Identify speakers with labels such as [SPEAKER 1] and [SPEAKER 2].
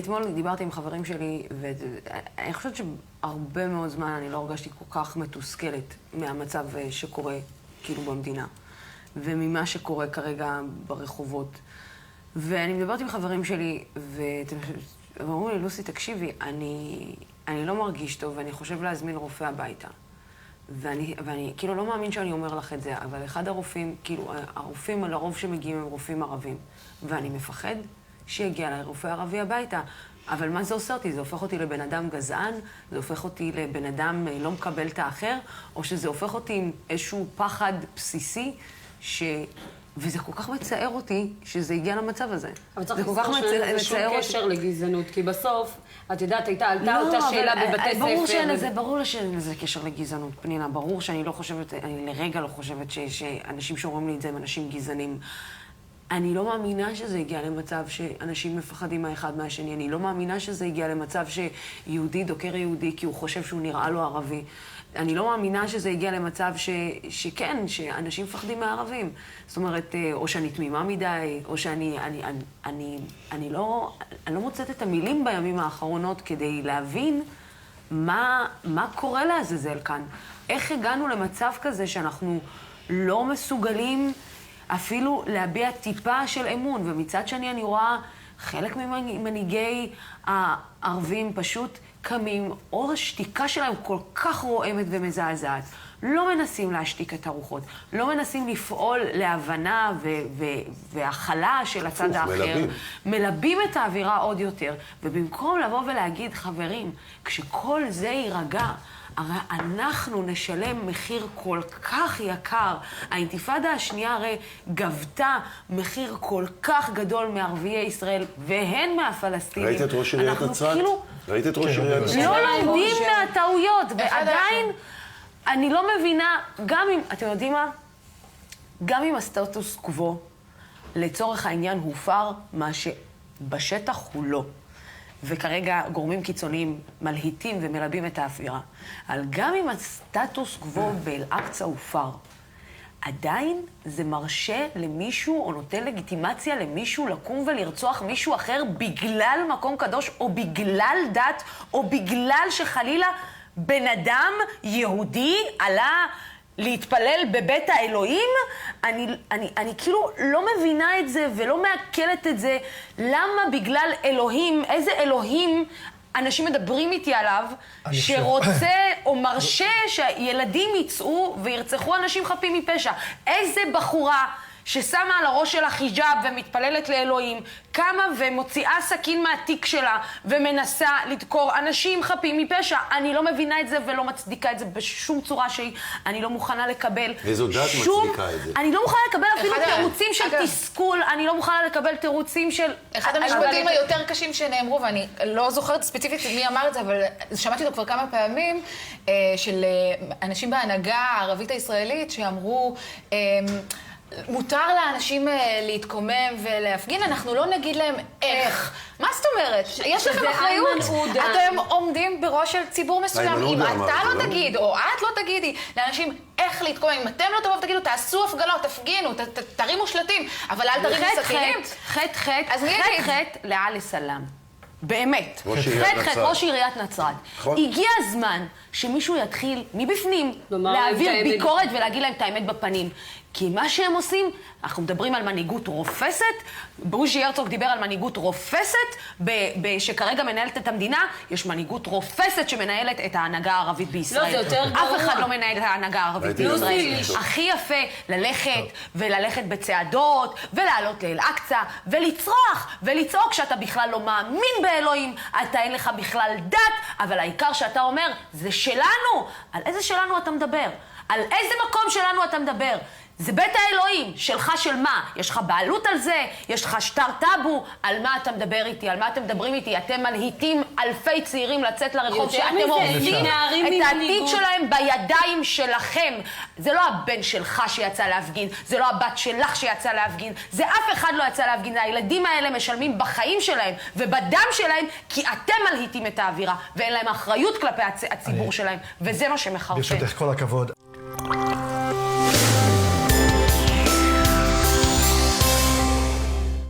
[SPEAKER 1] אתמול דיברתי עם חברים שלי, ואני חושבת שהרבה מאוד זמן אני לא הרגשתי כל כך מתוסכלת מהמצב שקורה כאילו במדינה, וממה שקורה כרגע ברחובות. ואני מדברת עם חברים שלי, והם אמרו לי, לוסי, תקשיבי, אני לא מרגיש טוב, ואני חושב להזמין רופא הביתה. ואני כאילו לא מאמין שאני אומר לך את זה, אבל אחד הרופאים, כאילו, הרופאים לרוב שמגיעים הם רופאים ערבים, ואני מפחד שיגיע אליי רופא ערבי הביתה. אבל מה זה עושה אותי? זה הופך אותי לבן אדם גזען? זה הופך אותי לבן אדם לא מקבל את האחר? או שזה הופך אותי עם איזשהו פחד בסיסי וזה כל כך מצער אותי שזה הגיע למצב הזה.
[SPEAKER 2] אבל צריך לזכור שאין לזה שום קשר לגזענות, כי בסוף, את יודעת, עלתה אותה שאלה בבתי ספר.
[SPEAKER 1] ברור שאין לזה קשר לגזענות, פנינה. ברור שאני לא חושבת, אני לרגע לא חושבת שאנשים שאומרים לי את זה הם אנשים גזענים. אני לא מאמינה שזה הגיע למצב שאנשים מפחדים מהאחד מהשני. אני לא מאמינה שזה הגיע למצב שיהודי דוקר יהודי כי הוא חושב שהוא נראה לו ערבי. אני לא מאמינה שזה הגיע למצב שכן, שאנשים מפחדים מהערבים. זאת אומרת, או שאני תמימה מדי, או אני לא מוצאת את המילים בימים האחרונות כדי להבין מה קורה לעזאזל כאן. איך הגענו למצב כזה שאנחנו לא מסוגלים אפילו להביע טיפה של אמון, ומצד שני אני רואה חלק ממנהיגי הערבים פשוט קמים, או השתיקה שלהם כל כך רועמת ומזעזעת. לא מנסים להשתיק את הרוחות, לא מנסים לפעול להבנה והכלה של הצד האחר. מלבים את האווירה עוד יותר, ובמקום לבוא ולהגיד, חברים, כשכל זה יירגע, הרי אנחנו נשלם מחיר כל כך יקר. האינתיפאדה השנייה הרי גבתה מחיר כל כך גדול מערביי ישראל, והן מהפלסטינים.
[SPEAKER 3] ראית את ראש עיריית נצרת? ראית את ראש עיריית נצרת?
[SPEAKER 1] לא לומדים מהטעויות, ועדיין אני לא מבינה, גם אם, אתם יודעים מה? גם אם הסטטוס קוו לצורך העניין הופר, מה שבשטח הוא לא. וכרגע גורמים קיצוניים מלהיטים ומלבים את האווירה. אבל גם אם הסטטוס קוו באל-אקצא הופר, עדיין זה מרשה למישהו או נותן לגיטימציה למישהו לקום ולרצוח מישהו אחר בגלל מקום קדוש או בגלל דת או בגלל שחלילה בן אדם יהודי עלה להתפלל בבית האלוהים. אני כאילו לא מבינה את זה ולא מעכלת את זה. למה בגלל אלוהים, איזה אלוהים אנשים מדברים איתי עליו, שרוצה או מרשה שילדים יצאו וירצחו אנשים חפים מפשע? איזה בחורה ששמה על הראש שלה חיג'אב ומתפללת לאלוהים, קמה ומוציאה סכין מהתיק שלה ומנסה לדקור אנשים חפים מפשע. אני לא מבינה את זה ולא מצדיקה את זה בשום צורה שהיא. אני לא מוכנה לקבל
[SPEAKER 3] איזו דת מצדיקה את זה?
[SPEAKER 1] אני לא מוכנה לקבל אפילו תירוצים של תסכול, אני לא מוכנה לקבל תירוצים של...
[SPEAKER 4] אחד המשפטים היותר קשים שנאמרו, ואני לא זוכרת ספציפית מי אמר את זה, אבל שמעתי אותו כבר כמה פעמים, של אנשים בהנהגה הערבית הישראלית שאמרו, מותר לאנשים להתקומם ולהפגין, אנחנו לא נגיד להם איך. מה זאת אומרת? יש לכם אחריות. אתם עומדים בראש של ציבור מסוים. אם אתה לא תגיד, או את לא תגידי לאנשים איך להתקומם, אם אתם לא תבואו ותגידו, תעשו הפגנות, תפגינו, תרימו שלטים, אבל אל תרימו סכינים.
[SPEAKER 1] חטא לעלי סלאם. באמת. חטא ראש עיריית נצרת. הגיע הזמן שמישהו יתחיל מבפנים להעביר ביקורת ולהגיד להם את האמת בפנים. כי מה שהם עושים, אנחנו מדברים על מנהיגות רופסת, בוז'י הרצוג דיבר על מנהיגות רופסת, שכרגע מנהלת את המדינה, יש מנהיגות רופסת שמנהלת את ההנהגה הערבית בישראל.
[SPEAKER 2] לא, זה יותר גרוע.
[SPEAKER 1] אף אחד לא מנהל את ההנהגה הערבית בישראל. הכי יפה ללכת בצעדות, ולעלות לאל-אקצא, ולצרוח, ולצעוק שאתה בכלל לא מאמין באלוהים, אתה אין לך בכלל דת, אבל העיקר שאתה אומר, זה שלנו. על איזה שלנו אתה מדבר? על איזה מקום שלנו אתה מדבר? זה בית האלוהים, שלך של מה? יש לך בעלות על זה? יש לך שטר טאבו? על מה אתה מדבר איתי? על מה אתם מדברים איתי? אתם מלהיטים אלפי צעירים לצאת לרחוב שאתם הורסים את העתיד שלהם בידיים שלכם. זה לא הבן שלך שיצא להפגין, זה לא הבת שלך שיצא להפגין, זה אף אחד לא יצא להפגין. הילדים האלה משלמים בחיים שלהם ובדם שלהם כי אתם מלהיטים את האווירה ואין להם אחריות כלפי הציבור שלהם, וזה מה שמחרפן.
[SPEAKER 5] ברשותך, כל הכבוד.